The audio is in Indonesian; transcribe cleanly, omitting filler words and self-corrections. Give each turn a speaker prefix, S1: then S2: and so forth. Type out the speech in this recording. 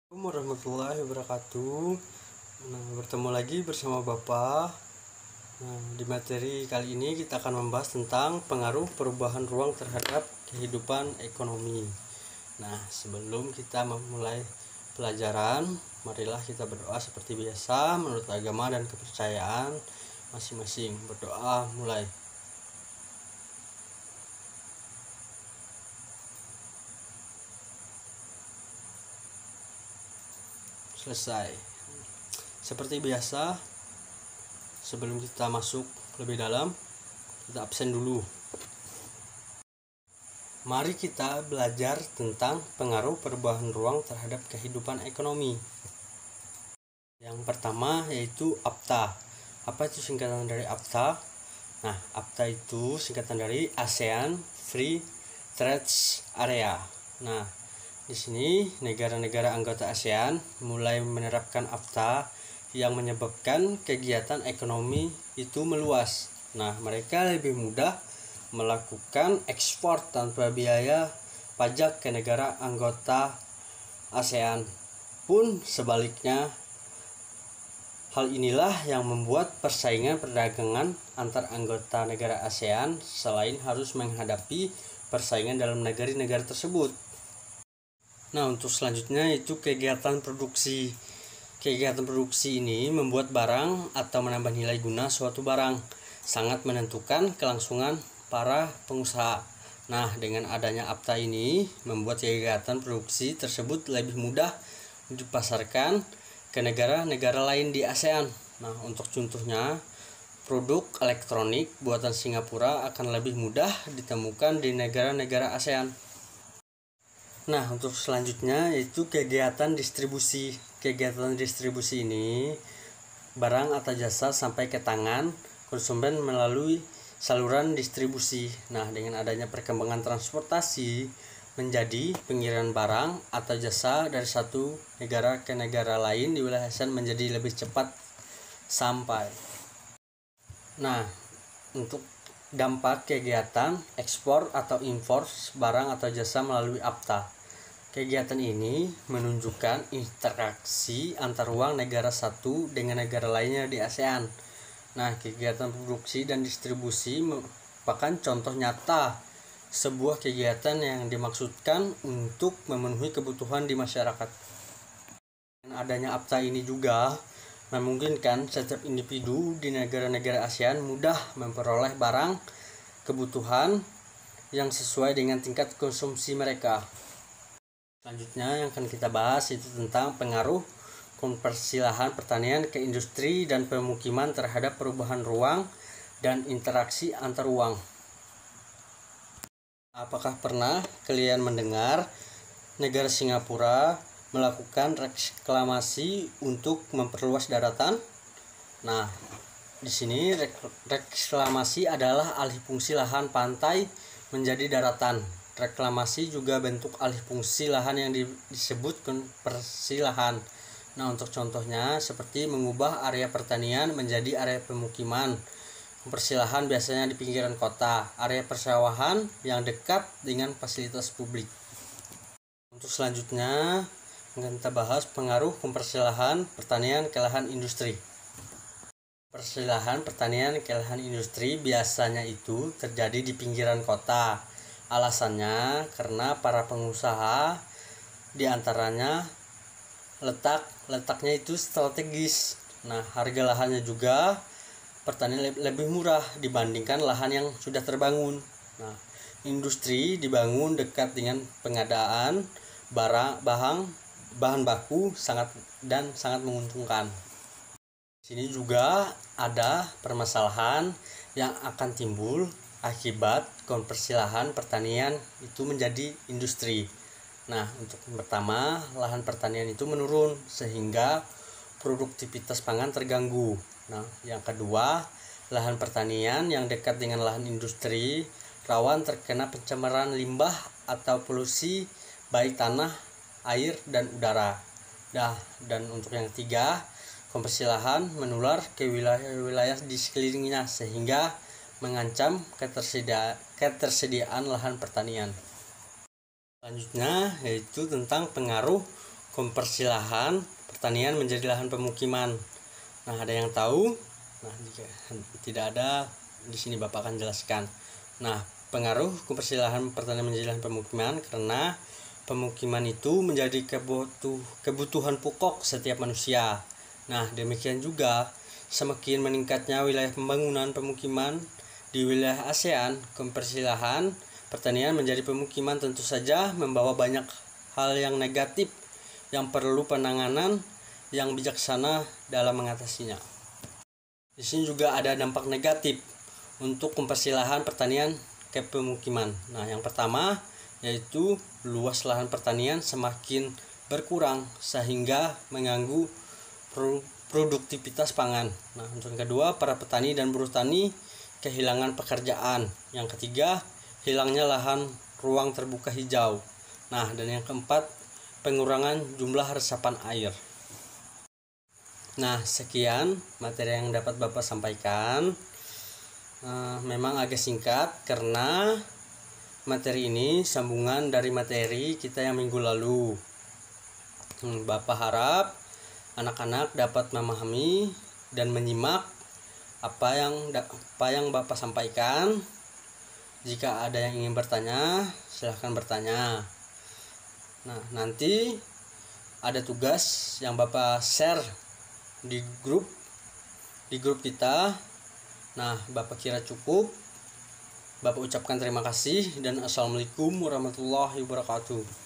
S1: Assalamualaikum warahmatullahi wabarakatuh. Bertemu lagi bersama Bapak. Di materi kali ini kita akan membahas tentang pengaruh perubahan ruang terhadap kehidupan ekonomi. Sebelum kita memulai pelajaran, marilah kita berdoa seperti biasa menurut agama dan kepercayaan masing-masing. Berdoa mulai. Selesai. Seperti biasa, sebelum kita masuk lebih dalam, kita absen dulu. Mari kita belajar tentang pengaruh perubahan ruang terhadap kehidupan ekonomi. Yang pertama yaitu APTA. Apa itu singkatan dari APTA? APTA itu singkatan dari ASEAN Free Trade Area. Di sini negara-negara anggota ASEAN mulai menerapkan APTA yang menyebabkan kegiatan ekonomi itu meluas. Mereka lebih mudah melakukan ekspor tanpa biaya pajak ke negara anggota ASEAN. Pun sebaliknya, hal inilah yang membuat persaingan perdagangan antar anggota negara ASEAN selain harus menghadapi persaingan dalam negara-negara tersebut. Untuk selanjutnya itu kegiatan produksi. Kegiatan produksi ini membuat barang atau menambah nilai guna suatu barang, sangat menentukan kelangsungan para pengusaha. Dengan adanya APTA ini membuat kegiatan produksi tersebut lebih mudah dipasarkan ke negara-negara lain di ASEAN. Untuk contohnya, produk elektronik buatan Singapura akan lebih mudah ditemukan di negara-negara ASEAN. Untuk selanjutnya yaitu kegiatan distribusi. Kegiatan distribusi ini barang atau jasa sampai ke tangan konsumen melalui saluran distribusi. Dengan adanya perkembangan transportasi menjadi pengiriman barang atau jasa dari satu negara ke negara lain di wilayah ASEAN menjadi lebih cepat sampai. Untuk dampak kegiatan ekspor atau impor barang atau jasa melalui APTA. Kegiatan ini menunjukkan interaksi antar ruang negara satu dengan negara lainnya di ASEAN. Kegiatan produksi dan distribusi merupakan contoh nyata sebuah kegiatan yang dimaksudkan untuk memenuhi kebutuhan di masyarakat. Dengan adanya APTA ini juga memungkinkan setiap individu di negara-negara ASEAN mudah memperoleh barang kebutuhan yang sesuai dengan tingkat konsumsi mereka. Selanjutnya yang akan kita bahas itu tentang pengaruh konversi lahan pertanian ke industri dan pemukiman terhadap perubahan ruang dan interaksi antar ruang. Apakah pernah kalian mendengar negara Singapura melakukan reklamasi untuk memperluas daratan? Di sini reklamasi adalah alih fungsi lahan pantai menjadi daratan. Reklamasi juga bentuk alih fungsi lahan yang disebut konversi lahan. Untuk contohnya seperti mengubah area pertanian menjadi area pemukiman. Konversi lahan biasanya di pinggiran kota, area persawahan yang dekat dengan fasilitas publik. Untuk selanjutnya akan kita bahas pengaruh konversi lahan pertanian ke lahan industri. Konversi lahan pertanian ke lahan industri biasanya itu terjadi di pinggiran kota. Alasannya karena para pengusaha diantaranya letaknya itu strategis. Harga lahannya juga pertanian lebih murah dibandingkan lahan yang sudah terbangun. Industri dibangun dekat dengan pengadaan bahan baku sangat menguntungkan. Di sini juga ada permasalahan yang akan timbul akibat konversi lahan pertanian itu menjadi industri. Untuk pertama, lahan pertanian itu menurun sehingga produktivitas pangan terganggu. Yang kedua, lahan pertanian yang dekat dengan lahan industri rawan terkena pencemaran limbah atau polusi baik tanah, air, dan udara. Dan untuk yang ketiga, konversi lahan menular ke wilayah-wilayah di sekelilingnya sehingga mengancam ketersediaan lahan pertanian. Selanjutnya yaitu tentang pengaruh konversi lahan pertanian menjadi lahan pemukiman. Nah, ada yang tahu? Nah, jika tidak ada, di sini Bapak akan jelaskan. Nah, pengaruh konversi lahan pertanian menjadi lahan pemukiman karena pemukiman itu menjadi kebutuhan pokok setiap manusia. Nah, demikian juga semakin meningkatnya wilayah pembangunan pemukiman di wilayah ASEAN, konversi lahan pertanian menjadi pemukiman tentu saja membawa banyak hal yang negatif yang perlu penanganan yang bijaksana dalam mengatasinya. Di sini juga ada dampak negatif untuk konversi lahan pertanian ke pemukiman. Nah, yang pertama yaitu luas lahan pertanian semakin berkurang sehingga mengganggu produktivitas pangan. Nah, untuk yang kedua, para petani dan buruh tani kehilangan pekerjaan. Yang ketiga, hilangnya lahan ruang terbuka hijau. Nah, dan yang keempat, pengurangan jumlah resapan air. Nah, sekian materi yang dapat Bapak sampaikan. Memang agak singkat karena materi ini sambungan dari materi kita yang minggu lalu. Bapak harap anak-anak dapat memahami dan menyimak apa yang Bapak sampaikan. Jika ada yang ingin bertanya, silahkan bertanya. Nah, nanti ada tugas yang Bapak share di grup kita. Nah, Bapak kira cukup. Bapak ucapkan terima kasih dan assalamualaikum warahmatullahi wabarakatuh.